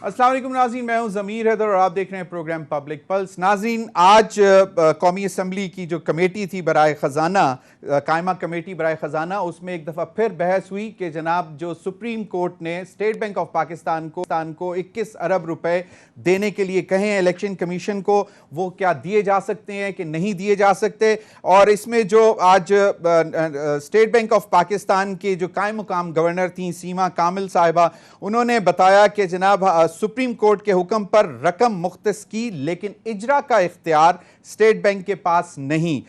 अस्सलाम वालेकुम नाज़रीन, मैं हूं ज़मीर हैदर और आप देख रहे हैं प्रोग्राम पब्लिक पल्स। नाज़रीन, आज कौमी असम्बली की जो कमेटी थी बराए ख़जाना, कायमा कमेटी बराए ख़जाना, उसमें एक दफ़ा फिर बहस हुई कि जनाब जो सुप्रीम कोर्ट ने स्टेट बैंक ऑफ पाकिस्तान को 21 अरब रुपए देने के लिए कहे हैं इलेक्शन कमीशन को, वो क्या दिए जा सकते हैं कि नहीं दिए जा सकते। और इसमें जो आज स्टेट बैंक ऑफ पाकिस्तान के जो कायम मुकाम गवर्नर थी सीमा कामिल साहिबा, उन्होंने बताया कि जनाब सुप्रीम कोर्ट के हुक्म पर रकम मुख्तस की, लेकिन इजरा का इख्तियार स्टेट बैंक के पास नहीं।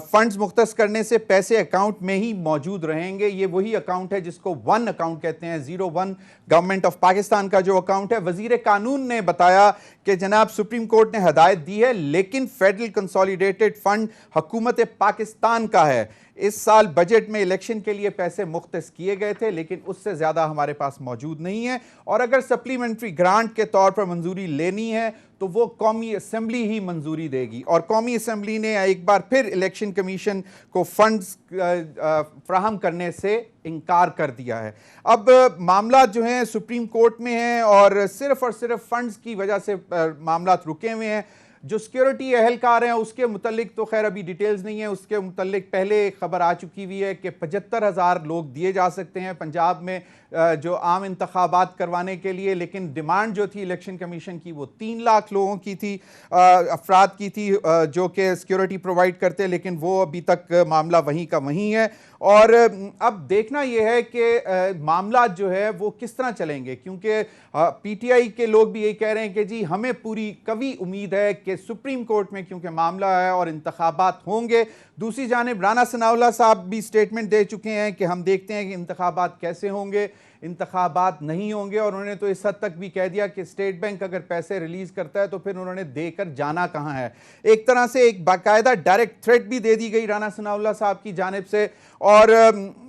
फंड्स मुख्तस करने से पैसे अकाउंट में ही मौजूद रहेंगे। ये वही अकाउंट है जिसको वन अकाउंट कहते हैं, 01 गवर्नमेंट ऑफ पाकिस्तान का जो अकाउंट है। वजीर कानून ने बताया कि जनाब सुप्रीम कोर्ट ने हदायत दी है, लेकिन फेडरल कंसोलिडेटेड फंड हुकूमत पाकिस्तान का है। इस साल बजट में इलेक्शन के लिए पैसे मुख्तस किए गए थे, लेकिन उससे ज्यादा हमारे पास मौजूद नहीं है। और अगर सप्लीमेंट्री ग्रांट के तौर पर मंजूरी लेनी है तो वो कौमी असम्बली ही मंजूरी देगी। और कौमी असम्बली ने एक बार फिर इलेक्शन कमीशन को फंड्स फ्राहम करने से इनकार कर दिया है। अब मामला जो हैं सुप्रीम कोर्ट में हैं और सिर्फ फंड्स की वजह से मामला रुके हुए हैं। जो सिक्योरिटी एहलकार हैं उसके मुतल्लिक तो खैर अभी डिटेल्स नहीं है। उसके मुतल्लिक पहले एक खबर आ चुकी हुई है कि 75,000 लोग दिए जा सकते हैं पंजाब में जो आम इंतखाबात करवाने के लिए, लेकिन डिमांड जो थी इलेक्शन कमीशन की वो 3 लाख लोगों की थी, अफराद की थी जो कि सिक्योरिटी प्रोवाइड करते, लेकिन वो अभी तक मामला वहीं का वहीं है। और अब देखना यह है कि मामला जो है वो किस तरह चलेंगे, क्योंकि पीटीआई के लोग भी यही कह रहे हैं कि जी हमें पूरी कवी उम्मीद है कि सुप्रीम कोर्ट में क्योंकि मामला है और इंतखाबात होंगे। दूसरी जानिब राना सनाउल्लाह साहब भी स्टेटमेंट दे चुके हैं कि हम देखते हैं कि इंतखाबात कैसे होंगे, इंतखाबात नहीं होंगे। और उन्होंने तो इस हद तक भी कह दिया कि स्टेट बैंक अगर पैसे रिलीज करता है तो फिर उन्होंने देकर जाना कहां है। एक तरह से एक बाकायदा डायरेक्ट थ्रेट भी दे दी गई राना सनाउल्लाह साहब की जानिब से। और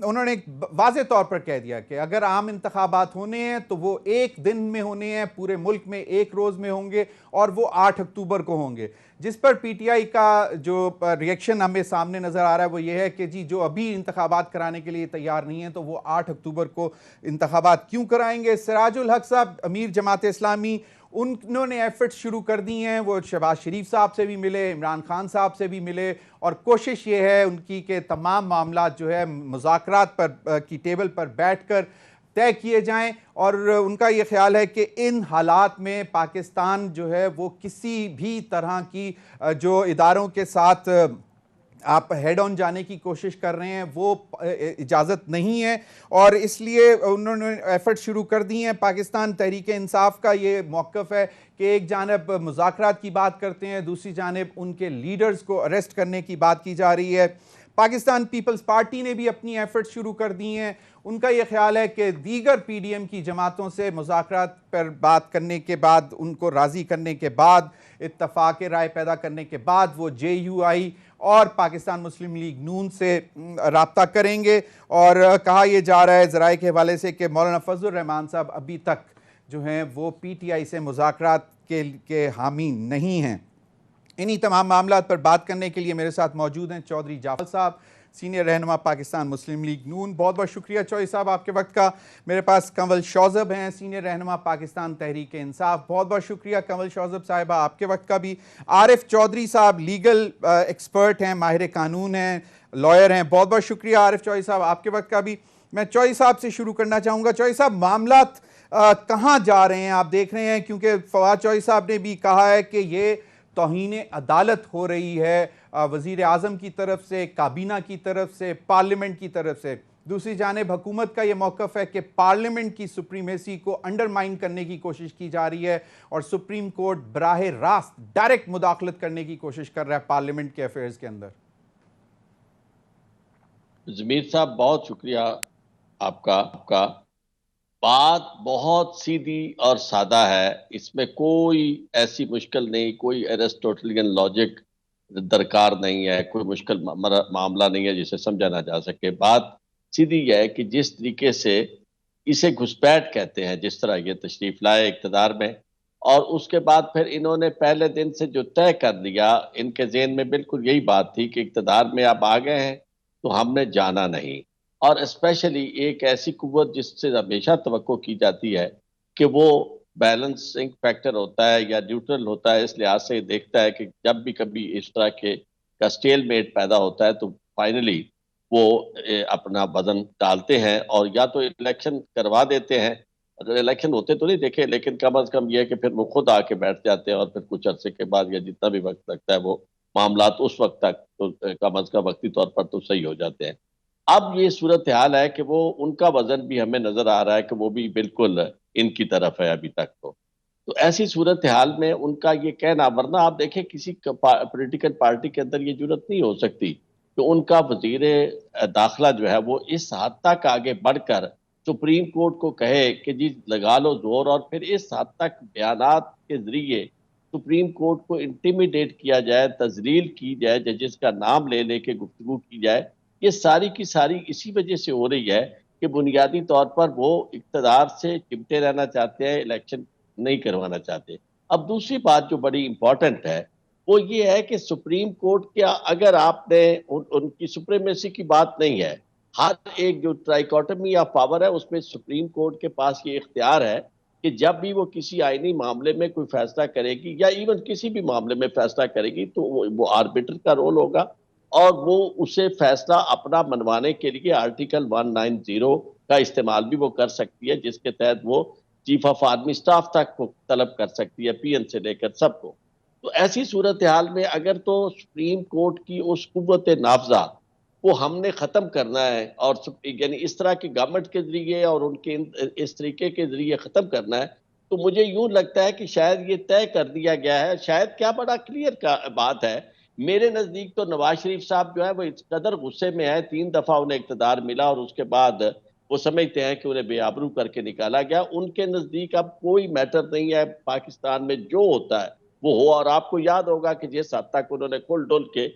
उन्होंने वाज़े तौर पर कह दिया कि अगर आम इंतखाबात होने हैं तो वो एक दिन में होने हैं, पूरे मुल्क में एक रोज में होंगे और वो 8 अक्टूबर को होंगे। जिस पर पीटीआई का जो रिएक्शन हमें सामने नजर आ रहा है वो ये है कि जी जो अभी इंतखाबात कराने के लिए तैयार नहीं है तो वो 8 अक्टूबर को इंतखाबात क्यों कराएंगे। सिराजुल हक साहब अमीर जमात इस्लामी, उन्होंने एफर्ट्स शुरू कर दी हैं। वो शहबाज शरीफ साहब से भी मिले, इमरान खान साहब से भी मिले और कोशिश ये है उनकी कि तमाम मामला जो है मुज़ाकरात पर की टेबल पर बैठकर तय किए जाएं। और उनका ये ख्याल है कि इन हालात में पाकिस्तान जो है वो किसी भी तरह की जो इदारों के साथ आप हेड ऑन जाने की कोशिश कर रहे हैं वो इजाज़त नहीं है। और इसलिए उन्होंने एफर्ट शुरू कर दी हैं। पाकिस्तान तहरीक इंसाफ का ये मौक़िफ़ है कि एक जानब मुज़ाकरात की बात करते हैं, दूसरी जानब उनके लीडर्स को अरेस्ट करने की बात की जा रही है। पाकिस्तान पीपल्स पार्टी ने भी अपनी एफर्ट शुरू कर दी हैं। उनका यह ख्याल है कि दीगर पीडीएम की जमातों से मुज़ाकरात पर बात करने के बाद, उनको राज़ी करने के बाद, इत्तफ़ाक़ राय पैदा करने के बाद वो जेयूआई और पाकिस्तान मुस्लिम लीग नून से राब्ता करेंगे। और कहा यह जा रहा है ज़राए के हवाले से कि मौलाना फजलुर रहमान साहब अभी तक जो हैं वो पीटीआई से मुज़ाकरात के हामी नहीं हैं। इन्हीं तमाम मामलात पर बात करने के लिए मेरे साथ मौजूद हैं चौधरी जाफर साहब, सीनियर रहनुमा पाकिस्तान मुस्लिम लीग नून। बहुत बहुत शुक्रिया चौधरी साहब आपके वक्त का। मेरे पास कंवल शौज़ब हैं, सीनियर रहनुमा पाकिस्तान तहरीक इंसाफ। बहुत बहुत शुक्रिया कंवल शौज़ब साहिबा आपके वक्त का भी। आरिफ चौधरी साहब लीगल एक्सपर्ट हैं, माहिर कानून हैं, लॉयर हैं। बहुत बहुत शुक्रिया आरिफ चौधरी साहब आपके वक्त का भी। मैं चौधरी साहब से शुरू करना चाहूँगा। चौधरी साहब, मामलात कहाँ जा रहे हैं आप देख रहे हैं, क्योंकि फवाद चौधरी साहब ने भी कहा है कि ये तौहीन अदालत हो रही है वज़ीर आज़म की तरफ से, काबीना की तरफ से, पार्लियामेंट की तरफ से। दूसरी जानिब हुकूमत का ये मौक़िफ़ है कि पार्लियामेंट की सुप्रीमेसी को अंडरमाइन करने की कोशिश की जा रही है और सुप्रीम कोर्ट बराह रास्त डायरेक्ट मुदाखलत करने की कोशिश कर रहा है पार्लियामेंट के अफेयर्स के अंदर। ज़मीर साहब बहुत शुक्रिया आपका। बात बहुत सीधी और सादा है, इसमें कोई ऐसी मुश्किल नहीं, कोई एरिस्टोटेलियन लॉजिक दरकार नहीं है, कोई मुश्किल मामला नहीं है जिसे समझा ना जा सके। बात सीधी यह है कि जिस तरीके से इसे घुसपैठ कहते हैं, जिस तरह ये तशरीफ लाए इक़्तिदार में और उसके बाद फिर इन्होंने पहले दिन से जो तय कर लिया, इनके ज़हन में बिल्कुल यही बात थी कि इक़्तिदार में आप आ गए हैं तो हमने जाना नहीं। और स्पेशली एक ऐसी कुव्वत जिससे हमेशा तवक्को की जाती है कि वो बैलेंसिंग फैक्टर होता है या न्यूट्रल होता है, इस लिहाज से देखता है कि जब भी कभी इस तरह के का स्टेलमेट पैदा होता है तो फाइनली वो अपना वजन डालते हैं और या तो इलेक्शन करवा देते हैं। अगर इलेक्शन होते तो नहीं देखे, लेकिन कम अज कम ये है कि फिर वो खुद आके बैठ जाते हैं और फिर कुछ अरसे के बाद या जितना भी वक्त लगता है वो मामलात उस वक्त तक तो कम अज कम वक्ती तौर पर तो सही हो जाते हैं। अब ये सूरत हाल है कि वो उनका वजन भी हमें नजर आ रहा है कि वो भी बिल्कुल इनकी तरफ है अभी तक। तो ऐसी सूरत हाल में उनका ये कहना, वरना आप देखें किसी पॉलिटिकल पार्टी के अंदर ये जरूरत नहीं हो सकती कि उनका वजीर दाखिला जो है वो इस हद तक आगे बढ़कर सुप्रीम कोर्ट को कहे कि जी लगा लो जोर, और फिर इस हद तक बयानात के जरिए सुप्रीम कोर्ट को इंटिमिडेट किया जाए, तजलील की जाए, जजेस का नाम ले लेके गुफ्तगू की जाए। ये सारी की सारी इसी वजह से हो रही है कि बुनियादी तौर पर वो इक़्तिदार से चिमटे रहना चाहते हैं, इलेक्शन नहीं करवाना चाहते। अब दूसरी बात जो बड़ी इंपॉर्टेंट है वो ये है कि सुप्रीम कोर्ट के अगर आपने उनकी सुप्रीमेसी की बात नहीं है, हर एक जो ट्राइकोटमी ऑफ पावर है उसमें सुप्रीम कोर्ट के पास ये इख्तियार है कि जब भी वो किसी आईनी मामले में कोई फैसला करेगी या इवन किसी भी मामले में फैसला करेगी तो वो आर्बिटर का रोल होगा और वो उसे फैसला अपना मनवाने के लिए आर्टिकल 190 का इस्तेमाल भी वो कर सकती है, जिसके तहत वो चीफ ऑफ आर्मी स्टाफ तक को तलब कर सकती है, पीएन से लेकर सबको। तो ऐसी सूरत हाल में अगर तो सुप्रीम कोर्ट की उस कुव्वत नाफजा को हमने खत्म करना है और यानी इस तरह की गवर्नमेंट के जरिए और उनके इस तरीके के जरिए खत्म करना है, तो मुझे यूं लगता है कि शायद ये तय कर दिया गया है। शायद क्या बड़ा क्लियर का बात है, मेरे नजदीक तो नवाज शरीफ साहब जो है वो इस कदर गुस्से में है, 3 दफा उन्हें इक़्तिदार मिला और उसके बाद वो समझते हैं कि उन्हें बेआबरू करके निकाला गया। उनके नजदीक अब कोई मैटर नहीं है, पाकिस्तान में जो होता है वो हो। और आपको याद होगा कि जिस हद तक उन्होंने खुल डुल के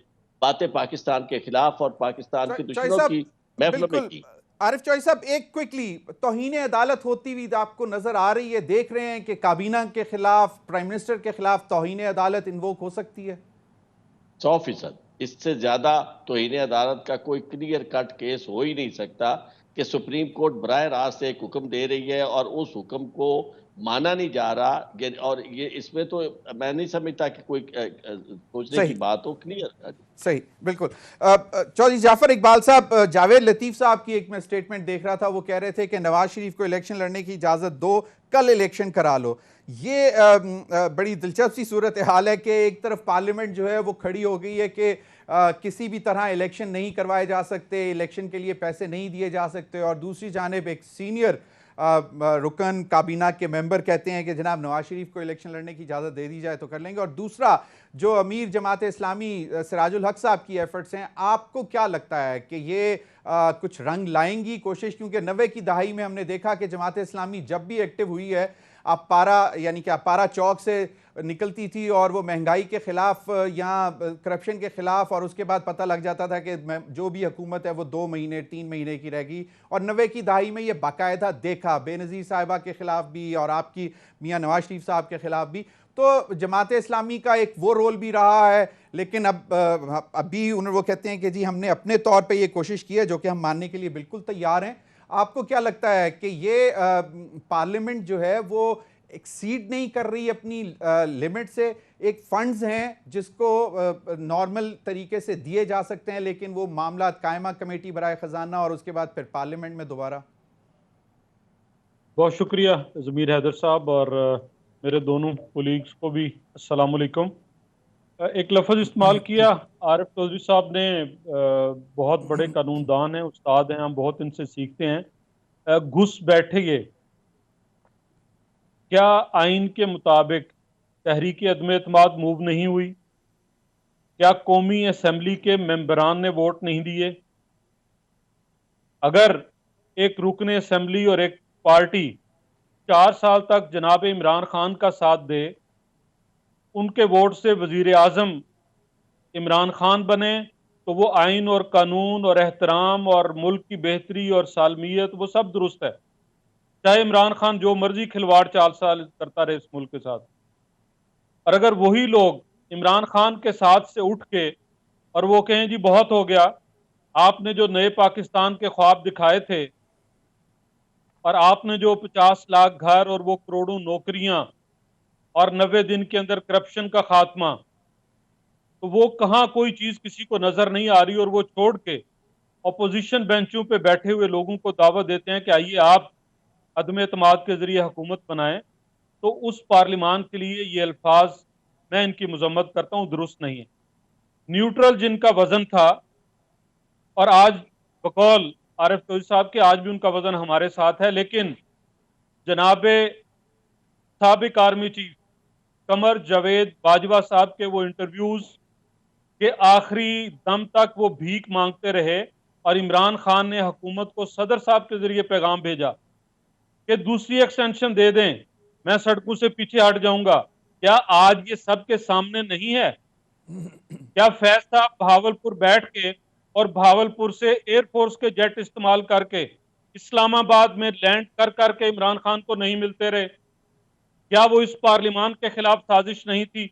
बातें पाकिस्तान के खिलाफ और पाकिस्तान के चौई दुश्मनों साहब, की महफिलों में बिल्कुल। की। आरिफ चौई साहब, एक क्विकली, तौहीन अदालत होती हुई आपको नजर आ रही है? देख रहे हैं कि काबीना के खिलाफ, प्राइम मिनिस्टर के खिलाफ तौहीन अदालत इन्वोक हो सकती है? 100%। इससे ज्यादा तौहीन अदालत का कोई क्लियर कट केस हो ही नहीं सकता कि सुप्रीम कोर्ट बराह रास्त एक हुक्म दे रही है और उस हुक्म को माना नहीं जा रहा। और ये इसमें तो मैं नहीं समझता कि कोई सोचने की सही, बात हो। क्लियर सही, बिल्कुल। चौधरी जाफर इकबाल साहब, जावेद लतीफ साहब की एक मैं स्टेटमेंट देख रहा था, वो कह रहे थे कि नवाज शरीफ को इलेक्शन लड़ने की इजाज़त दो, कल इलेक्शन करा लो। ये बड़ी दिलचस्प सी सूरत हाल है कि एक तरफ पार्लियामेंट जो है वो खड़ी हो गई है कि किसी भी तरह इलेक्शन नहीं करवाए जा सकते, इलेक्शन के लिए पैसे नहीं दिए जा सकते, और दूसरी जानिब एक सीनियर रुकन काबीना के मेंबर कहते हैं कि जनाब नवाज शरीफ को इलेक्शन लड़ने की इजाज़त दे दी जाए तो कर लेंगे। और दूसरा जो अमीर जमात इस्लामी सिराजुल हक साहब की एफर्ट्स हैं, आपको क्या लगता है कि ये कुछ रंग लाएंगी कोशिश? क्योंकि 90 की दहाई में हमने देखा कि जमात इस्लामी जब भी एक्टिव हुई है, अपारा यानी कि अपारा चौक से निकलती थी और वो महंगाई के खिलाफ या करप्शन के खिलाफ, और उसके बाद पता लग जाता था कि जो भी हुकूमत है वो 2 महीने 3 महीने की रहेगी। और 90 की दहाई में ये बाकायदा देखा, बेनज़ीर साहिबा के खिलाफ भी और आपकी मियां नवाज शरीफ साहब के खिलाफ भी। तो जमात इस्लामी का एक वो रोल भी रहा है, लेकिन अब अभी उन्हें वो कहते हैं कि जी हमने अपने तौर पे ये कोशिश की है, जो कि हम मानने के लिए बिल्कुल तैयार हैं। आपको क्या लगता है कि ये पार्लियामेंट जो है वो एक्सीड नहीं कर रही अपनी लिमिट से? एक फंड्स हैं जिसको नॉर्मल तरीके से दिए जा सकते हैं, लेकिन वो मामला कायमा कमेटी बराए खजाना और उसके बाद फिर पार्लियामेंट में दोबारा। बहुत शुक्रिया ज़मीर हैदर साहब, और मेरे दोनों कोलीग्स को भी अस्सलाम वालेकुम। एक लफ्ज़ इस्तेमाल किया आरिफ चौधरी साहब ने, बहुत बड़े कानूनदान हैं, उस्ताद हैं, हम बहुत इनसे सीखते हैं। घुस बैठिए। क्या आइन के मुताबिक तहरीक अदम एतमाद मूव नहीं हुई? क्या कौमी असम्बली के मेंबरान ने वोट नहीं दिए? अगर एक रुकन असम्बली और एक पार्टी 4 साल तक जनाब इमरान खान का साथ दे, उनके वोट से वजीर आज़म इमरान खान बने, तो वो आइन और कानून और एहतराम और मुल्क की बेहतरी और सालमियत वो सब दुरुस्त है, चाहे इमरान खान जो मर्जी खिलवाड़ चाल साल करता रहे इस मुल्क के साथ। और अगर वही लोग इमरान खान के साथ से उठ के और वो कहें जी बहुत हो गया, आपने जो नए पाकिस्तान के ख्वाब दिखाए थे और आपने जो 50 लाख घर और वो करोड़ों नौकरियां और 90 दिन के अंदर करप्शन का खात्मा, तो वो कहाँ कोई चीज किसी को नजर नहीं आ रही, और वो छोड़ के अपोजिशन बेंचों पे बैठे हुए लोगों को दावत देते हैं कि आइए आप अदम एतमाद के जरिए हुकूमत बनाएं। तो उस पार्लिमान के लिए ये अल्फाज, मैं इनकी मजम्मत करता हूँ, दुरुस्त नहीं है। न्यूट्रल जिनका वजन था, और आज बकौल आरिफ तोजी साहब के आज भी उनका वजन हमारे साथ है, लेकिन जनाबे साबिक आर्मी चीफ कमर जावेद बाजवा साहब के वो इंटरव्यूज के आखिरी दम तक वो भीख मांगते रहे, और इमरान खान ने हुकूमत को सदर साहब के जरिए पैगाम भेजा कि दूसरी एक्सटेंशन दे दें, मैं सड़कों से पीछे हट जाऊंगा। क्या आज ये सबके सामने नहीं है? क्या फैज साहब भावलपुर बैठ के और भावलपुर से एयरफोर्स के जेट इस्तेमाल करके इस्लामाबाद में लैंड कर करके इमरान खान को नहीं मिलते रहे? क्या वो इस पार्लिमान के खिलाफ साजिश नहीं थी?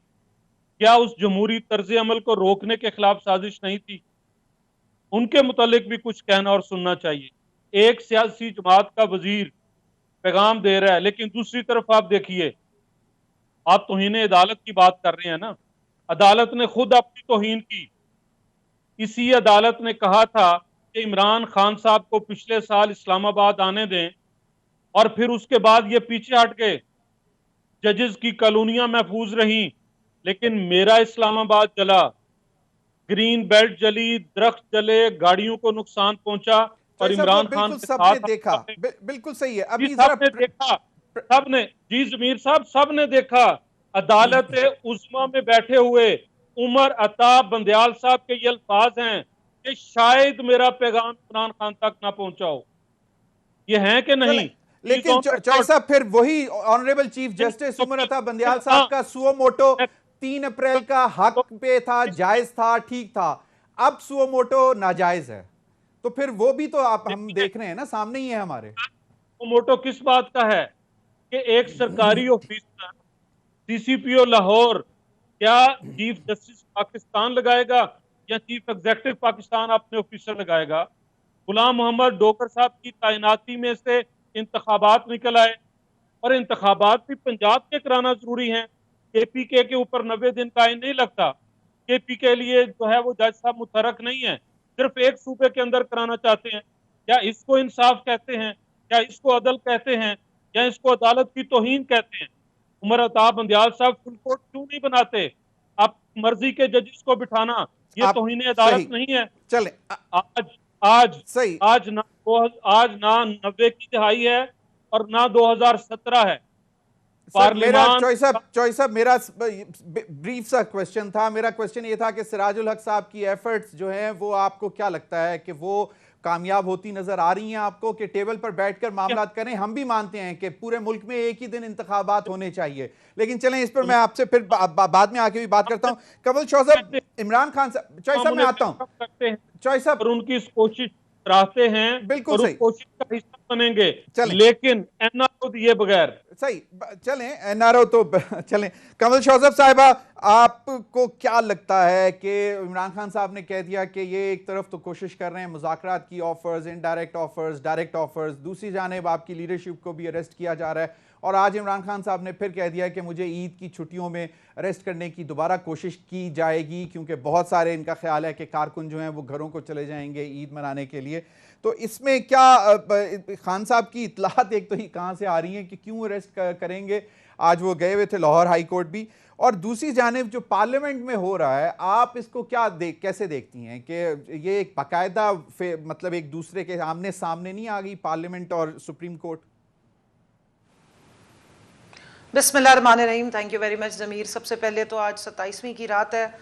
क्या उस जमहूरी तर्ज अमल को रोकने के खिलाफ साजिश नहीं थी? उनके मुतालिक भी कुछ कहना और सुनना चाहिए। एक सियासी जमात का वजीर पैगाम दे रहा है, लेकिन दूसरी तरफ आप देखिए, आप तौहीन अदालत की बात कर रहे हैं ना, अदालत ने खुद अपनी तौहीन की। इसी अदालत ने कहा था कि इमरान खान साहब को पिछले साल इस्लामाबाद आने दें, और फिर उसके बाद ये पीछे हट गए। जजेस की कॉलोनियां महफूज रहीं, लेकिन मेरा इस्लामाबाद जला, ग्रीन बेल्ट जली, दरख्त जले, गाड़ियों को नुकसान पहुंचा, और इमरान खान के सबने साथ देखा। बिल्कुल सही है। अभी सबने देखा, सबने, जी जमीर साहब, सबने देखा। अदालत उस्मा में बैठे हुए उमर अता बंदयाल साहब के ये अल्फाज हैं कि शायद मेरा पैगाम इमरान खान तक ना पहुंचा हो। ये हैं कि नहीं? लेकिन चौई साहब, फिर वही honourable chief justice Umar Ata Bandial साहब का सुओ मोटो 3 अप्रैल का हक पे था, जायज था, ठीक था। अब सुओ मोटो नाजायज है, तो फिर वो भी तो हम देख रहे हैं ना, सामने ही है हमारे। सुओ मोटो किस बात का है कि एक सरकारी ऑफिसर सीसीपीओ लाहौर क्या चीफ जस्टिस पाकिस्तान लगाएगा या चीफ एग्जीक्यूटिव पाकिस्तान अपने ऑफिसर लगाएगा? गुलाम मोहम्मद डोकर साहब की तैनाती में से इंतखाबात निकल आए, और इंतखाबात भी पंजाब के कराना जरूरी है। केपीके के ऊपर 90 दिन का आइन नहीं लगता। केपी के लिए जो है वो जज साहब मुतरक नहीं है, सिर्फ एक सूबे के अंदर कराना चाहते हैं। क्या इसको इंसाफ कहते हैं? क्या इसको अदल कहते हैं? या इसको अदालत की तौहीन कहते हैं? उमर अता बंदयाल साहब फुल कोर्ट क्यों नहीं बनाते? आप मर्जी के जजेस को बिठाना ये तौहीन अदालत नहीं है। चले आज सही, आज ना 90 की दिहाई है और ना 2017 है। चॉइस साहब, मेरा ब्रीफ सा क्वेश्चन था। मेरा क्वेश्चन ये था कि सिराजुल हक साहब की एफर्ट्स जो हैं वो आपको क्या लगता है कि वो कामयाब होती नजर आ रही हैं आपको, कि टेबल पर बैठकर मामला करें? हम भी मानते हैं कि पूरे मुल्क में एक ही दिन इंतखाबात होने चाहिए, लेकिन चलें इस पर मैं आपसे फिर बाद में आके भी बात करता हूं। कंवल शौह साहब, इमरान खान साहब, चॉइस साहब मैं आता हूं। चॉइस साहब, और उनकी इस कोशिश कराते हैं, बिल्कुल सही, कोशिश का हिस्सा बनेंगे, लेकिन एनआरओ दिए बगैर। सही, चलें एनआरओ तो चलें। कंवल शौह साहिबा, आपको क्या लगता है कि इमरान खान साहब ने कह दिया कि ये एक तरफ तो कोशिश कर रहे हैं मुज़ाकरात की offers, indirect offers, direct offers, दूसरी जानिब आपकी लीडरशिप को भी अरेस्ट किया जा रहा है, और आज इमरान खान साहब ने फिर कह दिया कि मुझे ईद की छुट्टियों में अरेस्ट करने की दोबारा कोशिश की जाएगी, क्योंकि बहुत सारे इनका ख्याल है कि कारकुन जो हैं वो घरों को चले जाएंगे ईद मनाने के लिए। तो इसमें क्या खान साहब की इतलात एक तो ही कहाँ से आ रही हैं कि क्यों अरेस्ट करेंगे? आज वो गए हुए थे लाहौर हाई कोर्ट भी, और दूसरी जानिब जो पार्लियामेंट में हो रहा है, आप इसको कैसे देखती हैं कि ये एक बाकायदा मतलब एक दूसरे के आमने सामने नहीं आ गई पार्लियामेंट और सुप्रीम कोर्ट? बिस्मिल्लाहिर्रहमानिर्रहीम। थैंक यू वेरी मच ज़मीर। सबसे पहले तो आज 27वीं की रात है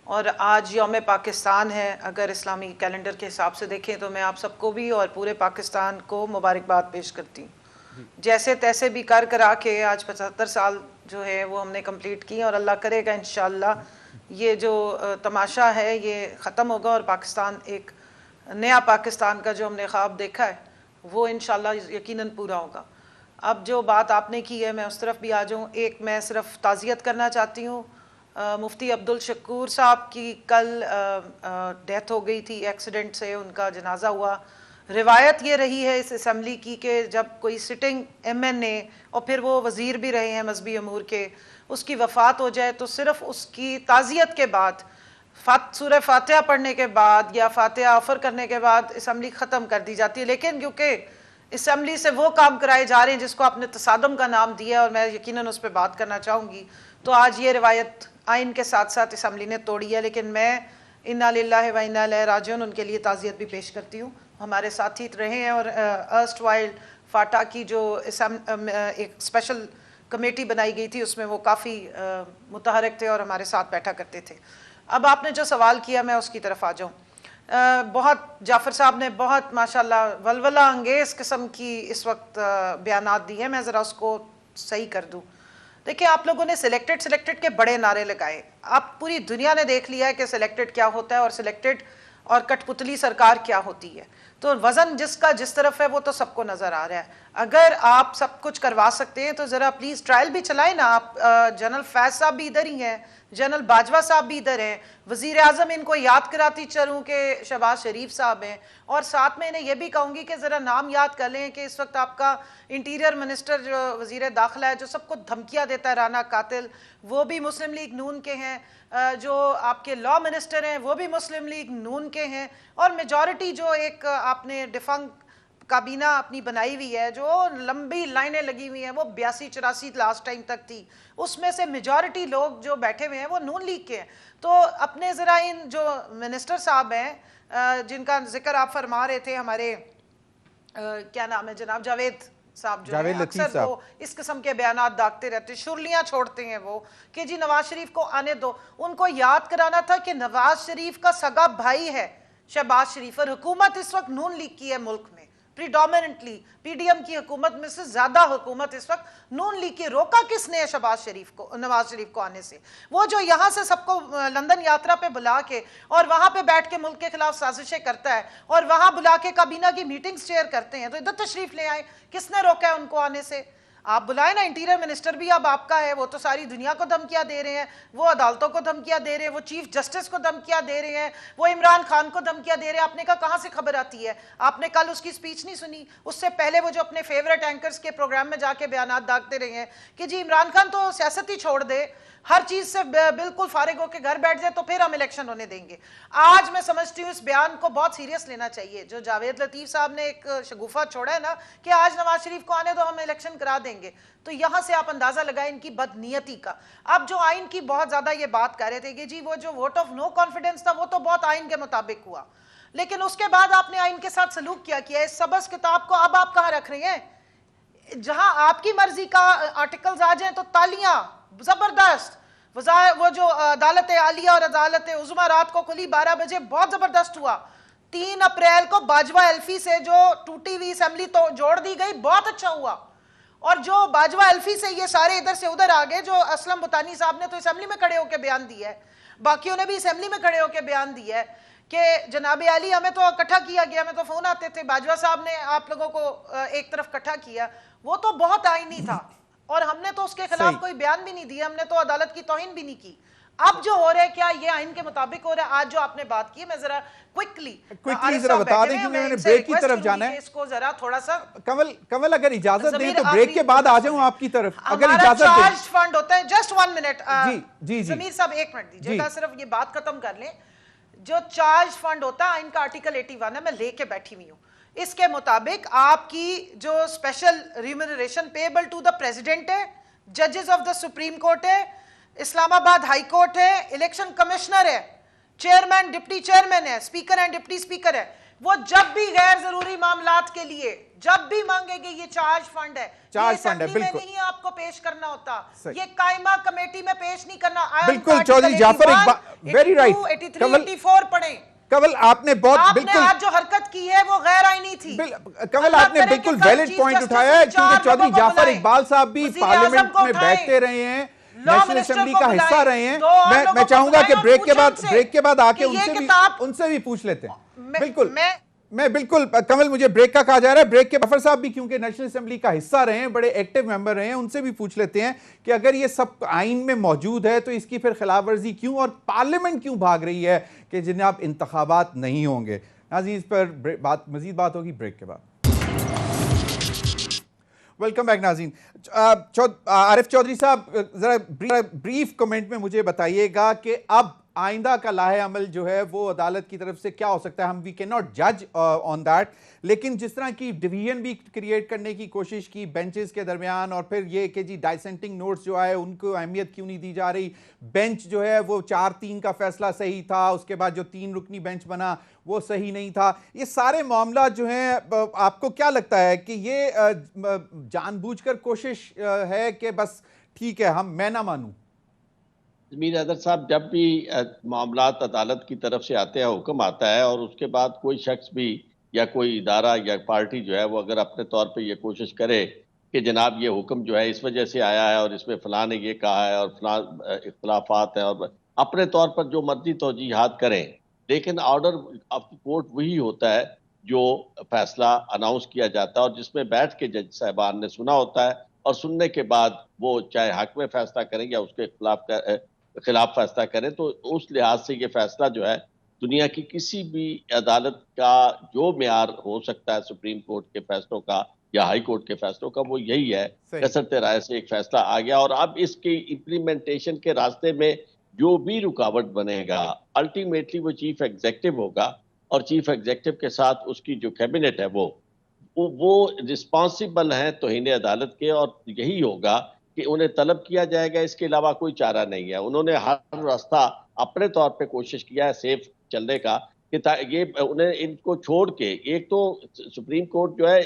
और आज यौम पाकिस्तान है। अगर इस्लामी कैलेंडर के हिसाब से देखें तो मैं आप सबको भी और पूरे पाकिस्तान को मुबारकबाद पेश करती हूँ। जैसे तैसे भी कर करा के आज 75 साल जो है वो हमने कंप्लीट की, और अल्लाह करेगा इंशाअल्लाह ये जो तमाशा है ये ख़त्म होगा और पाकिस्तान एक नया पाकिस्तान का जो हमने ख्वाब देखा है वो इंशाअल्लाह यकीनन पूरा होगा। अब जो बात आपने की है मैं उस तरफ भी आ जाऊँ। एक मैं सिर्फ ताज़ियत करना चाहती हूँ, मुफ्ती अब्दुल शकूर साहब की कल डेथ हो गई थी एक्सीडेंट से, उनका जनाजा हुआ रिवायत ये रही है इस असम्बली की कि जब कोई सिटिंग MNA और फिर वो वज़ीर भी रहे हैं मजहबी अमूर के, उसकी वफ़ात हो जाए तो सिर्फ उसकी ताज़ियत के बाद, सूरह फातिहा पढ़ने के बाद या फातिहा ऑफर करने के बाद असम्बली ख़त्म कर दी जाती है। लेकिन क्योंकि असम्बली से वो काम कराए जा रहे हैं जिसको आपने तसादम का नाम दिया और मैं यकीनन उस पर बात करना चाहूँगी, तो आज ये रिवायत आइन के साथ साथ असम्बली ने तोड़ी है। लेकिन मैं इन्ना लिल्लाहि व इन्ना इलैहि राजिऊन उनके लिए ताज़ियत भी पेश करती हूँ। हमारे साथी रहे हैं और अर्स्ट वाइल फाटा की जो एक स्पेशल कमेटी बनाई गई थी उसमें वो काफ़ी मुतहरक थे और हमारे साथ बैठा करते थे। अब आपने जो सवाल किया मैं उसकी तरफ आ जाऊँ। बहुत जाफ़र साहब ने बहुत माशाल्लाह वलवला अंगेज़ किस्म की इस वक्त बयानात दी है, मैं ज़रा उसको सही कर दूँ। देखिए, आप लोगों ने सिलेक्टेड के बड़े नारे लगाए। आप पूरी दुनिया ने देख लिया है कि सिलेक्टेड क्या होता है और सिलेक्टेड और कठपुतली सरकार क्या होती है। तो वज़न जिसका जिस तरफ है वो तो सबको नज़र आ रहा है। अगर आप सब कुछ करवा सकते हैं तो ज़रा प्लीज़ ट्रायल भी चलाएं ना। आप जनरल फैज़ साहब भी इधर ही हैं, जनरल बाजवा साहब भी इधर हैं, वज़ीर आज़म इनको याद कराती चलूँ कि शहबाज शरीफ साहब हैं, और साथ में इन्हें यह भी कहूँगी कि ज़रा नाम याद कर लें कि इस वक्त आपका इंटीरियर मिनिस्टर जो वज़ीर दाखिला है, जो सबको धमकियाँ देता है, राना कातिल, वो भी मुस्लिम लीग नून के हैं। जो आपके लॉ मिनिस्टर हैं वो भी मुस्लिम लीग नून के हैं। और मेजॉरिटी जो एक आपने डिफंग काबीना अपनी बनाई हुई है, जो लंबी लाइनें लगी हुई हैं, वो 82-84 लास्ट टाइम तक थी, उसमें से मेजॉरिटी लोग जो बैठे हुए हैं वो नून लीग के हैं। तो अपने ज़रा इन जो मिनिस्टर साहब हैं जिनका जिक्र आप फरमा रहे थे, हमारे क्या नाम है जनाब, जावेद साहब, जो है अक्सर वो इस किस्म के बयानात दागते रहते, शुरलियां छोड़ते हैं वो कि जी नवाज शरीफ को आने दो। उनको याद कराना था कि नवाज शरीफ का सगा भाई है शहबाज शरीफ, और हुकूमत इस वक्त नून लीग की है मुल्क में, प्रीडोमिनेंटली PDM की हुकूमत में से ज्यादा हुकूमत इस वक्त नून लीग की। रोका किसने है शहबाज शरीफ को, नवाज शरीफ को आने से? वो जो यहाँ से सबको लंदन यात्रा पे बुला के और वहां पे बैठ के मुल्क के खिलाफ साजिशें करता है और वहां बुला के काबीना की मीटिंग्स चेयर करते हैं, तो इधर तशरीफ ले आए। किसने रोका है उनको आने से? आप बुलाए ना। इंटीरियर मिनिस्टर भी अब आपका है, वो तो सारी दुनिया को धमकियां दे रहे हैं, वो अदालतों को धमकियां दे रहे हैं, वो चीफ जस्टिस को धमकियां दे रहे हैं, वो इमरान खान को धमकियां दे रहे हैं। आपने कहा कहां से खबर आती है? आपने कल उसकी स्पीच नहीं सुनी? उससे पहले वो जो अपने फेवरेट एंकर्स के प्रोग्राम में जाके बयानात दागते रहे हैं कि जी इमरान खान तो सियासत ही छोड़ दे, हर चीज से बिल्कुल फारिग होकर घर बैठ जाए तो फिर हम इलेक्शन होने देंगे। आज मैं समझती हूँ इस बयान को बहुत सीरियस लेना चाहिए। जो जावेद लतीफ साहब ने एक शगुफा छोड़ा है ना कि आज नवाज शरीफ को आने दो हम इलेक्शन करा देंगे, तो यहां से आप अंदाजा लगाएं इनकी बदनीयती का। अब जो आइन की बहुत ज्यादा ये बात कर रहे थे कि जी वो जो वोट ऑफ नो कॉन्फिडेंस था वो तो बहुत आइन के मुताबिक हुआ, लेकिन उसके बाद आपने आइन के साथ सलूक क्या किया? इस सबस किताब को अब आप कहां रख रहे हैं? जहां आपकी मर्जी का आर्टिकल्स आ जाए तो तालियां जबरदस्त। वो जो अदालत आलिया और अदालत उज़्मा रात को खुली 12 बजे, बहुत जबरदस्त हुआ। 3 अप्रैल को बाजवा एल्फी से जो टूटी हुई असेंबली तो जोड़ दी गई, बहुत अच्छा हुआ। और जो बाजवा एल्फी से ये सारे इधर से उधर आ गए, जो असलम बुतानी साहब ने तो असेंबली में खड़े होकर बयान दिया है, बाकियों ने भी असेंबली में खड़े होकर बयान दिया है कि जनाब आली हमें तो इकट्ठा किया गया, हमें तो फोन आते थे, बाजवा साहब ने आप लोगों को एक तरफ इकट्ठा किया, वो तो बहुत आईनी था और हमने तो उसके खिलाफ कोई बयान भी नहीं दिया, हमने तो अदालत की तौहीन भी नहीं की। अब जो हो रहा है क्या ये आइन के मुताबिक हो रहा है? आज जो आपने बात की, मैं जरा क्विकली जरा बता दें कि मैंने ब्रेक की तरफ जाना है, इसको जरा थोड़ा सा कमल अगर इजाजत दें तो ब्रेक के बाद आ जाऊं आपकी तरफ, अगर इजाजत दें। चार्ज फंड होता है, जस्ट 1 मिनट जी जमीर साहब 1 मिनट दीजिएगा, सिर्फ ये बात खत्म कर लें। जो चार्ज फंड होता है आइन का आर्टिकल 81 है, मैं लेके बैठी हुई हूँ, इसके मुताबिक आपकी जो special remuneration payable to the president है, जजेस ऑफ द सुप्रीम कोर्ट है, इस्लामाबाद हाई कोर्ट है, इलेक्शन कमिश्नर है, चेयरमैन डिप्टी चेयरमैन है, स्पीकर एंड डिप्टी स्पीकर है, वो जब भी गैर जरूरी मामलात के लिए जब भी मांगेंगे ये चार्ज फंड है, चार्ज फंड है, बिल्कुल नहीं आपको पेश करना होता, ये कायमा कमेटी में पेश नहीं करना। बिल्कुल चौधरी जाफर वेरी राइट, 84 पढ़े। कमल आपने बहुत बिल्कुल आज जो हरकत की है वो गैर आईनी थी। कमल आपने बिल्कुल वैलिड पॉइंट उठाया है, क्योंकि चौधरी जाफर इकबाल साहब भी पार्लियामेंट में बैठते रहे हैं, नेशनल असेंबली का हिस्सा रहे हैं। मैं चाहूंगा कि ब्रेक के बाद आके उनसे भी पूछ लेते हैं। बिल्कुल मैं बिल्कुल कमल, मुझे ब्रेक का कहा जा रहा है, ब्रेक के जाफर साहब भी क्योंकि नेशनल असेंबली का हिस्सा रहे हैं, बड़े एक्टिव मेंबर रहे हैं, उनसे भी पूछ लेते हैं कि अगर ये सब आइन में मौजूद है तो इसकी फिर खिलाफ वर्जी क्यों और पार्लियामेंट क्यों भाग रही है कि जनाब इंतखाबात नहीं होंगे। नाज़रीन, इस पर मजीद बात होगी ब्रेक के बाद। वेलकम बैक नाज़रीन। आरिफ चौधरी साहब, ज़रा ब्रीफ कमेंट में मुझे बताइएगा कि अब आइंदा का लाहे अमल जो है वो अदालत की तरफ से क्या हो सकता है। हम वी कैन नॉट जज ऑन दैट, लेकिन जिस तरह की डिवीजन भी क्रिएट करने की कोशिश की बेंचेस के दरमियान, और फिर ये कि जी डाइसेंटिंग नोट्स जो है उनको अहमियत क्यों नहीं दी जा रही, बेंच जो है वो 4-3 का फैसला सही था, उसके बाद जो 3 रुकनी बेंच बना वो सही नहीं था। ये सारे मामला जो हैं, आपको क्या लगता है कि ये जानबूझकर कोशिश है कि बस ठीक है मैं ना मानूं? जमीर हैदर साहब, जब भी मामलात अदालत की तरफ से आते हैं, हुक्म आता है, और उसके बाद कोई शख्स भी या कोई इदारा या पार्टी जो है वो अगर अपने तौर पे ये कोशिश करे कि जनाब ये हुक्म जो है इस वजह से आया है और इसमें फलां ने ये कहा है और फलां इख्तलाफात हैं, और अपने तौर पर जो मर्जी तौजीहात करें, लेकिन ऑर्डर ऑफ कोर्ट वही होता है जो फैसला अनाउंस किया जाता है और जिसमें बैठ के जज साहबान ने सुना होता है, और सुनने के बाद वो चाहे हक में फैसला करें या उसके खिलाफ फैसला करें। तो उस लिहाज से ये फैसला जो है दुनिया की किसी भी अदालत का जो मेयार हो सकता है सुप्रीम कोर्ट के फैसलों का या हाई कोर्ट के फैसलों का, वो यही है। कसरत राय से एक फैसला आ गया और अब इसकी इम्प्लीमेंटेशन के रास्ते में जो भी रुकावट बनेगा, अल्टीमेटली वो चीफ एग्जीक्यूटिव होगा, और चीफ एग्जीक्यूटिव के साथ उसकी जो कैबिनेट है वो रिस्पॉन्सिबल हैं तौहीन अदालत के, और यही होगा कि उन्हें तलब किया जाएगा। इसके अलावा कोई चारा नहीं है। उन्होंने हर रास्ता अपने तौर पे कोशिश किया है सेफ चलने का, कि ये उन्हें इनको छोड़ के, एक तो सुप्रीम कोर्ट जो है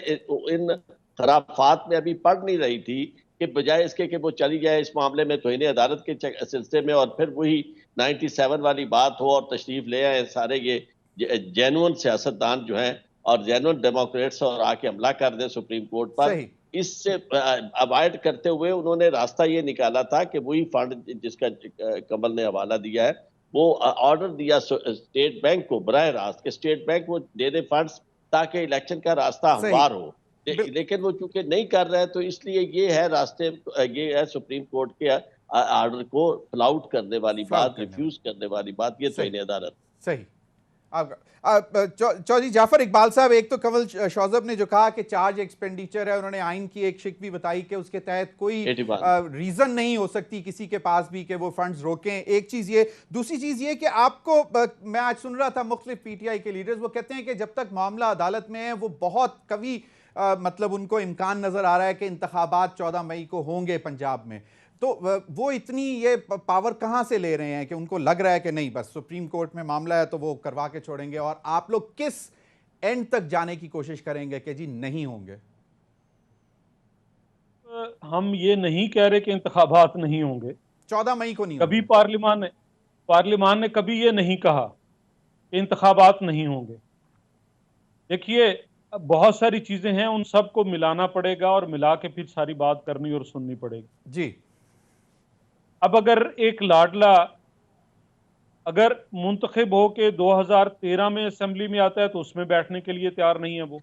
इन खराफात में अभी पढ़ नहीं रही थी कि बजाय इसके कि वो चली जाए इस मामले में तौहीन अदालत के सिलसिले में और फिर वही 97 वाली बात हो और तशरीफ ले आए सारे ये जेन्युइन सियासतदान जो हैं और जेन्युइन डेमोक्रेट्स और आके हमला कर दे सुप्रीम कोर्ट पर। इससे अवॉइड करते हुए उन्होंने रास्ता ये निकाला था कि वही फंड जिसका कमल ने हवाला दिया है, वो ऑर्डर दिया स्टेट बैंक को बराह रास्त के स्टेट बैंक वो दे दे फंड्स ताकि इलेक्शन का रास्ता हमवार हो। लेकिन वो चूंकि नहीं कर रहे हैं, तो इसलिए ये है रास्ते, ये है सुप्रीम कोर्ट के ऑर्डर को फ्लाउट करने वाली बात, रिफ्यूज करने वाली बात, ये तौहीन अदालत। सही। चौधरी जाफर इकबाल साहब, एक तो कंवल शौजब ने जो कहा कि चार्ज एक्सपेंडिचर है, उन्होंने आइन की एक शिक भी बताई कि उसके तहत कोई रीजन नहीं हो सकती किसी के पास भी कि वो फंड्स रोकें। एक चीज ये, दूसरी चीज ये कि आपको, मैं आज सुन रहा था मुख्तलिफ पीटीआई के लीडर्स, वो कहते हैं कि जब तक मामला अदालत में है वो बहुत कभी मतलब उनको इम्कान नजर आ रहा है कि इंतखाबात 14 मई को होंगे पंजाब में। तो वो इतनी ये पावर कहां से ले रहे हैं कि उनको लग रहा है कि नहीं बस सुप्रीम कोर्ट में मामला है तो वो करवा के छोड़ेंगे, और आप लोग किस एंड तक जाने की कोशिश करेंगे कि जी नहीं होंगे? हम ये नहीं कह रहे कि इंतखाबात नहीं होंगे, 14 मई को नहीं कभी होंगे। पार्लियामान ने कभी ये नहीं कहा कि इंतखाबात नहीं होंगे। देखिए, बहुत सारी चीजें हैं, उन सबको मिलाना पड़ेगा और मिला के फिर सारी बात करनी और सुननी पड़ेगी जी। अब अगर एक लाडला अगर मुंतखब हो के 2013 में असेंबली में आता है तो उसमें बैठने के लिए तैयार नहीं है। वो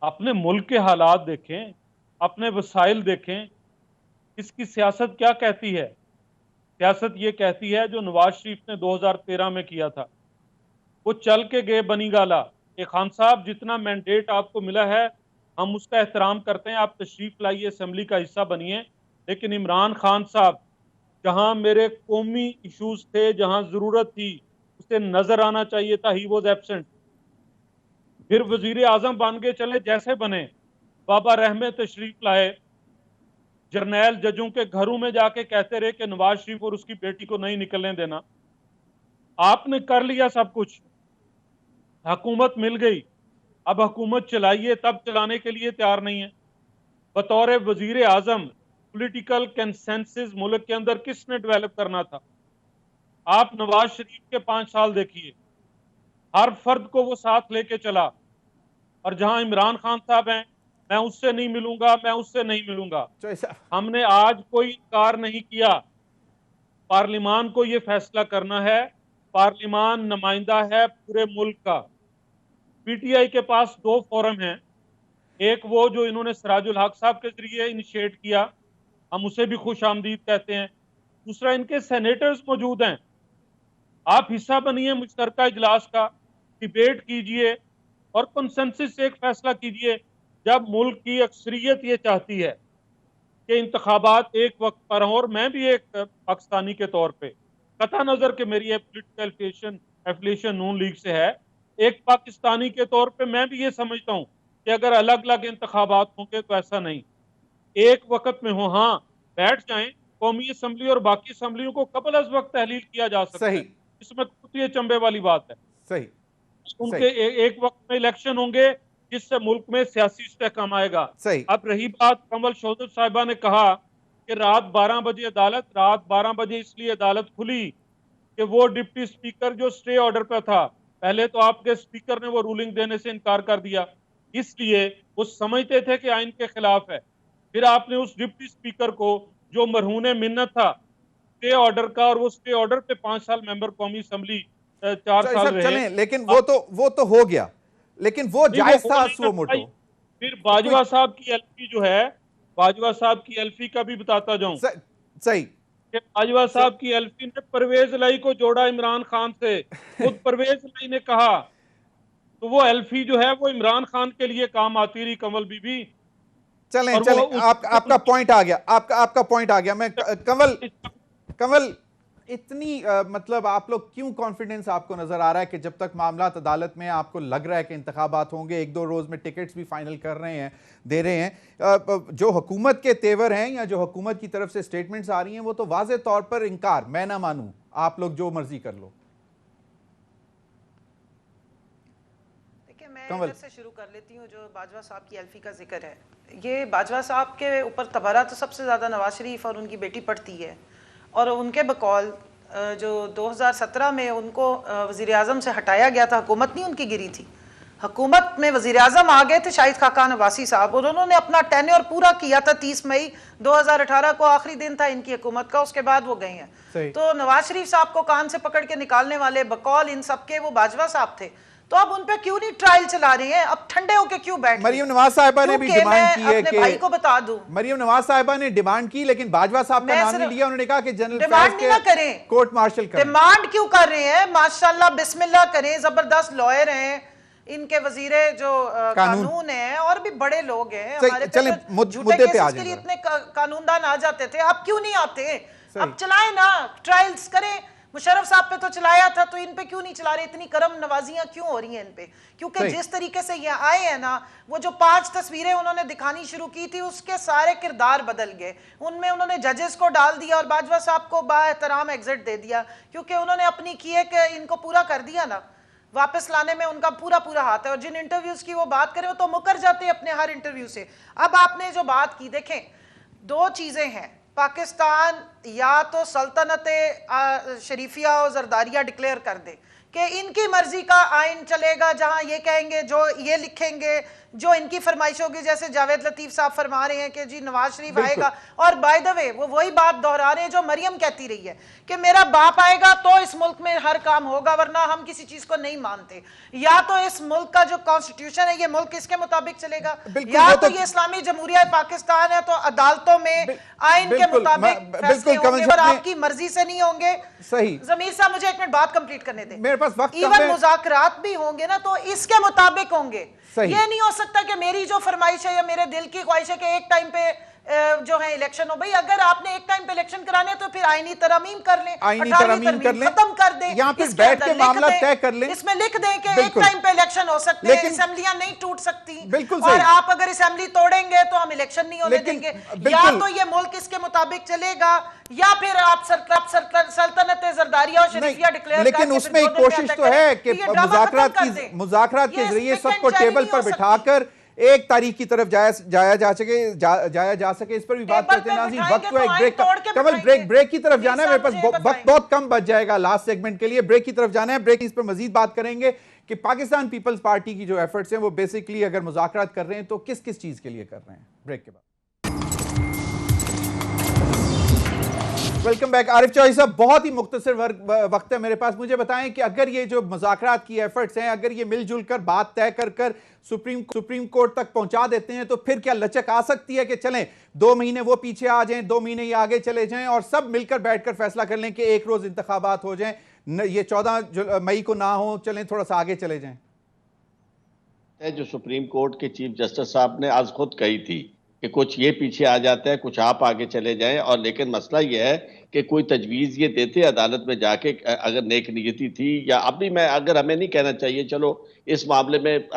अपने मुल्क के हालात देखें, अपने वसाइल देखें, इसकी सियासत क्या कहती है। सियासत ये कहती है जो नवाज शरीफ ने 2013 में किया था, वो चल के गए बनी गाला कि खान साहब जितना मैंडेट आपको मिला है हम उसका एहतराम करते हैं, आप तशरीफ लाइए, असेंबली का हिस्सा बनिए। लेकिन इमरान खान साहब जहां मेरे कौमी इश्यूज थे, जहां जरूरत थी उसे नजर आना चाहिए था, ही वॉज एब्सेंट। फिर वजीर आजम बन के चले जैसे बने, बाबा रहमे तशरीफ लाए, जर्नैल जजों के घरों में जाके कहते रहे कि नवाज शरीफ और उसकी बेटी को नहीं निकलने देना। आपने कर लिया सब कुछ, हुकूमत मिल गई, अब हुकूमत चलाइए, तब चलाने के लिए तैयार नहीं है। बतौर वजीर आजम पॉलिटिकल कंसेंसस मुल्क के अंदर किसने डेवलप करना था? आप नवाज शरीफ के 5 साल देखिए, हर फर्द को वो साथ लेके चला, और जहां इमरान खान साहब हैं, मैं उससे नहीं मिलूंगा, मैं उससे नहीं मिलूंगा। हमने आज कोई इनकार नहीं किया। पार्लियामान को ये फैसला करना है, पार्लियामान नुमाइंदा है पूरे मुल्क का। पीटीआई के पास 2 फोरम हैं, एक वो जो इन्होंने सिराजुल हक साहब के जरिए इनिशिएट किया, हम उसे भी खुश आमदीद कहते हैं। दूसरा, इनके सेनेटर्स मौजूद हैं, आप हिस्सा बनिए मुश्तरका इजलास का, डिबेट कीजिए और कंसेंसस से एक फैसला कीजिए। जब मुल्क की अक्सरियत ये चाहती है कि इंतखाबात एक वक्त पर हों, और मैं भी एक पाकिस्तानी के तौर पे कता नजर के मेरी पोलिटिकल एफिलिएशन नून लीग से है, एक पाकिस्तानी के तौर पे मैं भी ये समझता हूँ कि अगर अलग अलग इंतखाबात होंगे तो ऐसा नहीं, एक वक्त में हो। हाँ, बैठ जाएं, कौमी असम्बली और बाकी असम्बलियों को कबल अज वक्त तहलील किया जा सकता है, इसमें तो ये चंबे वाली बात है। सही, उनके एक वक्त में इलेक्शन होंगे जिससे मुल्क में सियासी इस्तेहकाम आएगा। अब रही बात, कमल शोहदत साहिबा ने कहा कि रात 12 बजे अदालत, रात 12 बजे इसलिए अदालत खुली कि वो डिप्टी स्पीकर जो स्टे ऑर्डर पर था, पहले तो आपके स्पीकर ने वो रूलिंग देने से इनकार कर दिया, इसलिए वो समझते थे कि आइन के खिलाफ है। फिर आपने उस डिप्टी स्पीकर को जो मरहून मिन्नत था स्टे ऑर्डर का, और वो स्टे ऑर्डर पे 5 साल मेंबर कौमी असम्बली 4 साल रहे, लेकिन वो तो हो गया, लेकिन वो जायज था सुओ मोटो। फिर बाजवा साहब की एल्फी जो है, बाजवा साहब की एल्फी का भी बताता जाऊं। सही, कि बाजवा साहब की एल्फी ने परवेज लाई को जोड़ा इमरान खान से, खुद परवेज लाई ने कहा, तो वो एल्फी जो है वो इमरान खान के लिए काम आती रही कमल बीबी। चलें आपका पॉइंट आ गया, आपका पॉइंट आ गया। मैं कमल इतनी मतलब आप लोग क्यों कॉन्फिडेंस आपको नजर आ रहा है कि जब तक मामला अदालत में आपको लग रहा है कि इंतखाबात होंगे, 1-2 रोज में टिकट्स भी फाइनल कर रहे हैं, दे रहे हैं, जो हुकूमत के तेवर हैं या जो हुकूमत की तरफ से स्टेटमेंट्स आ रही हैं वो तो वाज़े तौर पर इनकार, मैं ना मानूं, आप लोग जो मर्जी कर लो। देखिए, मैं इधर से शुरू कर लेती हूँ। जो बाजवा साहब की एल्फी का जिक्र है, ये बाजवा साहब के ऊपर तबारा तो सबसे ज्यादा नवाज शरीफ और उनकी बेटी पड़ती है, और उनके बकौल जो 2017 में उनको वज़ीर आज़म से हटाया गया था, हुकूमत नहीं उनकी गिरी थी, हुकूमत में वज़ीर आज़म आ गए थे शाहिद खाकान अब्बासी साहब, और उन्होंने अपना टेन्योर पूरा किया था। 30 मई 2018 को आखिरी दिन था इनकी हुकूमत का, उसके बाद वो गए हैं। तो नवाज शरीफ साहब को कान से पकड़ के निकालने वाले बकौल इन सबके वो बाजवा साहब थे, तो अब उन पे क्यों नहीं ट्रायल चला रहे हैं? अब ठंडे होके क्यों बैठ? मरियम नवाज साहिबा ने भी डिमांड की है कि, भाई को बता दूं, मरियम नवाज साहिबा ने डिमांड की, लेकिन बाजवा साहब का नाम नहीं लिया। उन्होंने कहा कि जनरल डिमांड नहीं ना करें, कोर्ट मार्शल करें। डिमांड क्यों कर रहे हैं? माशाल्लाह बिस्मिल्लाह करें, जबरदस्त लॉयर हैं इनके, वजीरे जो कानून है, और भी बड़े लोग हैं हमारे पे, झूठे केसेस के लिए इतने कानूनदान आ जाते थे, अब क्यों नहीं आते? अब चलाएं ना, ट्रायल्स करें। मुशर्रफ साहब पे तो चलाया था, तो इन पे क्यों नहीं चला रहे? इतनी करम नवाजियां क्यों हो रही हैं इन पे? क्योंकि जिस तरीके से ये आए हैं ना, वो जो 5 तस्वीरें उन्होंने दिखानी शुरू की थी, उसके सारे किरदार बदल गए। उनमें उन्होंने जजेस को डाल दिया और बाजवा साहब को बाएहतराम एग्जिट दे दिया, क्योंकि उन्होंने अपनी किए कि इनको पूरा कर दिया ना, वापस लाने में उनका पूरा हाथ है। और जिन इंटरव्यूज की वो बात करें, वो तो मुकर जाते हैं अपने हर इंटरव्यू से। अब आपने जो बात की, देखें 2 चीजें हैं, पाकिस्तान या तो सल्तनत शरीफिया और जरदारिया डिक्लेयर कर दे कि इनकी मर्जी का आइन चलेगा, जहां ये कहेंगे, जो ये लिखेंगे, जो इनकी फरमाइश होगी, जैसे जावेद लतीफ साहब फरमा रहे हैं कि जी नवाज शरीफ आएगा, और बाय द वे वो वही बात दोहरा रहे हैं जो मरियम कहती रही है कि मेरा बाप आएगा तो इस मुल्क में हर काम होगा, वरना हम किसी चीज को नहीं मानते। या तो इस मुल्क का जो कॉन्स्टिट्यूशन है, ये मुल्क इसके मुताबिक चलेगा, या तो ये इस्लामी जमहूरिया पाकिस्तान है, तो अदालतों में आइन के मुताबिक फैसले होंगे, और आपकी मर्जी से नहीं होंगे। सही। जमीर साहब, मुझे 1 मिनट बात कंप्लीट करने दें। मेरे पास वक्त इवन मुज़ाकरात भी होंगे ना, तो इसके मुताबिक होंगे। ये नहीं हो सकता कि मेरी जो फरमाइश है या मेरे दिल की ख्वाहिश है कि एक टाइम पे जो है इलेक्शन हो। भाई अगर आपने एक टाइम पे इलेक्शन कराने तो फिर आईनी तरमीम कर लें, आईनी तरमीम कर लें, खत्म कर दें, यहाँ पे बैठ के मामला तय कर लें, इसमें लिख दें कि एक टाइम पे इलेक्शन हो सकते हैं, असेंबलियां नहीं टूट सकती, बिल्कुल और आप अगर असेंबली तोड़ेंगे तो हम इलेक्शन नहीं होने देंगे। या तो ये मुल्क इसके मुताबिक चलेगा, या फिर आप सल्तनत जरदारिया और शरीफिया डिक्लेयर करके, लेकिन उसमें एक कोशिश तो है कि मुज़ाकरात के जरिए सबको टेबल पर बिठाकर एक तारीख की तरफ जाया जा सके, इस पर भी बात करते हैं। नाज़रीन, वक्त तो एक ब्रेक, कमल ब्रेक की तरफ जाना है, मेरे पास वक्त बहुत कम बच जाएगा लास्ट सेगमेंट के लिए, ब्रेक की तरफ जाना है। ब्रेक इस पर मजीद बात करेंगे कि पाकिस्तान पीपल्स पार्टी की जो एफर्ट्स हैं वो बेसिकली अगर मुज़ाकरात कर रहे हैं तो किस किस चीज के लिए कर रहे हैं। ब्रेक के बाद वेलकम बैक। आरिफ चौधरी साहब, बहुत ही मुख्तसर वक्त है मेरे पास, मुझे बताएं कि अगर ये जो मुज़ाकरात की एफर्ट्स हैं, अगर ये मिलजुल कर बात तय कर सुप्रीम कोर्ट तक पहुंचा देते हैं, तो फिर क्या लचक आ सकती है कि चलें 2 महीने वो पीछे आ जाएं, 2 महीने ये आगे चले जाएं और सब मिलकर बैठकर फैसला कर लें कि एक रोज इंतखाबात हो जाएं? ये 14 मई को ना हो, चलें थोड़ा सा आगे चले जाएं? जो सुप्रीम कोर्ट के चीफ जस्टिस साहब ने आज खुद कही थी कि कुछ ये पीछे आ जाता है, कुछ आप आगे चले जाएं, और लेकिन मसला ये है कि कोई तजवीज़ ये देते अदालत में जाके, अगर नेक नियति थी या अभी मैं अगर हमें नहीं कहना चाहिए, चलो इस मामले में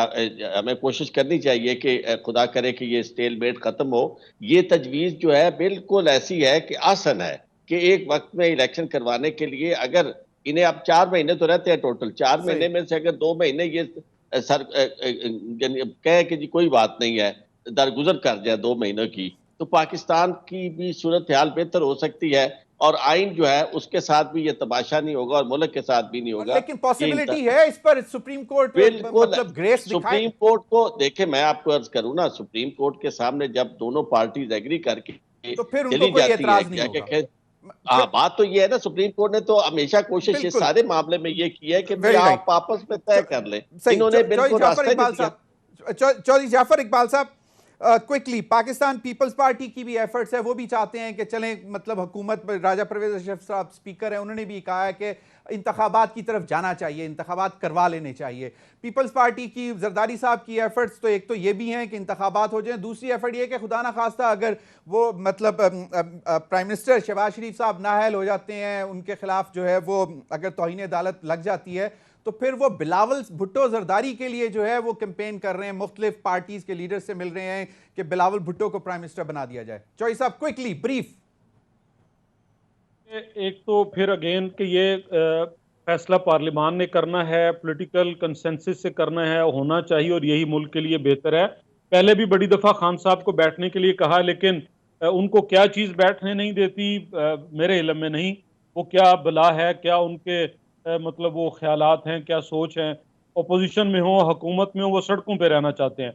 हमें कोशिश करनी चाहिए कि खुदा करे कि ये स्टेलमेट ख़त्म हो। ये तजवीज़ जो है बिल्कुल ऐसी है कि आसान है कि एक वक्त में इलेक्शन करवाने के लिए, अगर इन्हें अब 4 महीने तो रहते हैं टोटल, 4 महीने में से अगर 2 महीने ये सर कहे कि जी कोई बात नहीं है, दरगुजर कर जाए 2 महीनों की, तो पाकिस्तान की भी सूरत हाल बेहतर हो सकती है, और आइन जो है उसके साथ भी ये तमाशा नहीं होगा और मुल्क के साथ भी नहीं होगा। लेकिन पॉसिबिलिटी है इस पर सुप्रीम कोर्ट मतलब ग्रेस दिखाए। सुप्रीम कोर्ट को देखे, मैं आपको अर्ज करूं ना, सुप्रीम कोर्ट के सामने जब दोनों पार्टीज एग्री करके तो फिर उनको कोई एतराज नहीं होगा। हाँ, बात तो ये है ना, सुप्रीम कोर्ट ने तो हमेशा कोशिश इस सारे मामले में ये की है कि आप आपस में तय कर ले। इन्होंने बिल्कुल चौधरी जाफर इकबाल साहब, क्विकली, पाकिस्तान पीपल्स पार्टी की भी एफर्ट्स है, वो भी चाहते हैं कि चलें, मतलब हुकूमत, राजा परवेज अशरफ साहब स्पीकर हैं, उन्होंने भी कहा है कि इंतखाबात की तरफ जाना चाहिए, इंतखाबात करवा लेने चाहिए। पीपल्स पार्टी की, जरदारी साहब की एफर्ट्स तो एक तो ये भी हैं कि इंतखाबात हो जाएं, दूसरी एफर्ट ये है कि खुदा ना खास्ता अगर वो मतलब प्राइम मिनिस्टर शहबाज शरीफ साहब नाअहल हो जाते हैं, उनके खिलाफ जो है वो अगर तौहीन अदालत लग जाती है, तो फिर वो बिलावल भुट्टो जरदारी के लिए जो है वो कैंपेन कर रहे हैं, मुख्तलिफ पार्टीज के लीडर से मिल रहे हैं कि बिलावल भुट्टो को प्राइम मिनिस्टर बना दिया जाए। चौधरी साहब क्विकली ब्रीफ। एक तो फिर अगेन कि ये फैसला पार्लियामान ने करना है, पॉलिटिकल कंसेंसस से करना है, होना चाहिए, और यही मुल्क के लिए बेहतर है। पहले भी बड़ी दफ़ा खान साहब को बैठने के लिए कहा, लेकिन उनको क्या चीज़ बैठने नहीं देती मेरे इल्म में नहीं, वो क्या बला है, क्या उनके मतलब वो ख्यालात हैं, क्या सोच हैं। अपोजिशन में हो, हुकूमत में हो, वो सड़कों पे रहना चाहते हैं।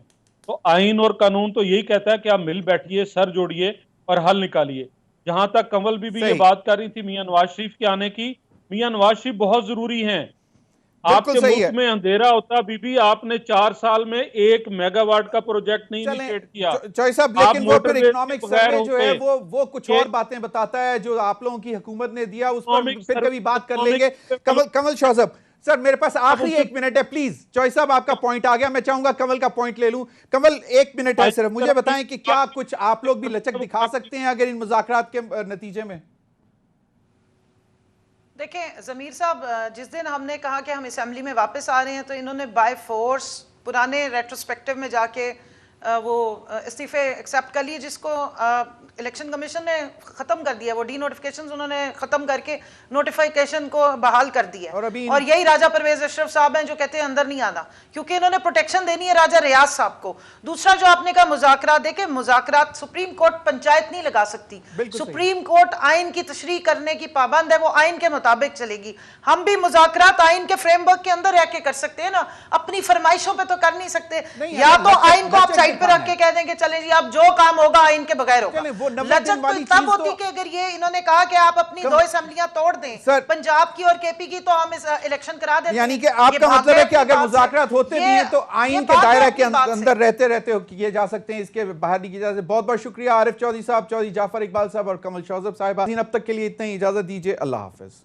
तो आइन और कानून तो यही कहता है कि आप मिल बैठिए, सर जोड़िए और हल निकालिए। जहां तक कंवल भी ये बात कर रही थी मियां नवाज शरीफ के आने की, मियां नवाज शरीफ बहुत जरूरी हैं। आपके मुल्क में अंधेरा होता बीबी, आपने 4 साल में 1 मेगावाट का प्रोजेक्ट नहीं इनिशिएट किया। साहब, लेकिन वो फिर इकोनॉमिक सर्वे जो है वो कुछ और बातें बताता है जो आप लोगों की हुकूमत ने दिया, उस पर फिर कभी बात कर लेंगे। कमल शाह साहब, सर मेरे पास आखिरी 1 मिनट है, प्लीज। चौधरी साहब आपका पॉइंट आ गया, मैं चाहूंगा कमल का पॉइंट ले लूं। कमल 1 मिनट है सिर्फ, मुझे बताएं कि क्या कुछ आप लोग भी लचक दिखा सकते हैं अगर इन मुज़ाकरात के नतीजे में? देखें ज़मीर साहब, जिस दिन हमने कहा कि हम असेंबली में वापस आ रहे हैं, तो इन्होंने बाय फोर्स पुराने रेट्रोस्पेक्टिव में जाके वो इस्तीफे एक्सेप्ट कर लिए, जिसको इलेक्शन कमीशन ने ख़त्म कर दिया। वो डी नोटिफिकेशन उन्होंने ख़त्म करके नोटिफिकेशन को बहाल कर दिया। और यही राजा परवेज अशरफ साहब हैं जो कहते हैं अंदर नहीं आना, क्योंकि इन्होंने प्रोटेक्शन देनी है राजा रियाज साहब को। दूसरा जो आपने कहा मुज़ाकरात, देखे मुज़ाकरात सुप्रीम कोर्ट पंचायत नहीं लगा सकती। सुप्रीम कोर्ट आइन की तशरीह करने की पाबंद है, वो आइन के मुताबिक चलेगी। हम भी मुज़ाकरात आइन के फ्रेमवर्क के अंदर रह के कर सकते हैं ना, अपनी फरमाइशों पे तो कर नहीं सकते। या तो आइन को आप साइड पे रख के कह देंगे चले जी आप जो काम होगा आइन के बगैर होगा। लचक तो तब होती कि अगर ये इन्होंने कहा कि आप अपनी 2 असेंबलियां तोड़ दें, पंजाब की और केपी की, तो हम इस इलेक्शन करा देते हैं। यानी कि आपका मतलब है कि अगर मुज़ाकरात होते भी हैं तो आइन के दायरे के अंदर रहते रहते किए जा सकते हैं, इसके बाहर नहीं किया जा सकता। बहुत बहुत शुक्रिया आरिफ चौधरी साहब, चौधरी जाफर इकबाल साहब और कमल शौजब साहिब। अब तक के लिए इतना ही, इजाजत दीजिए, अल्लाह हाफिज।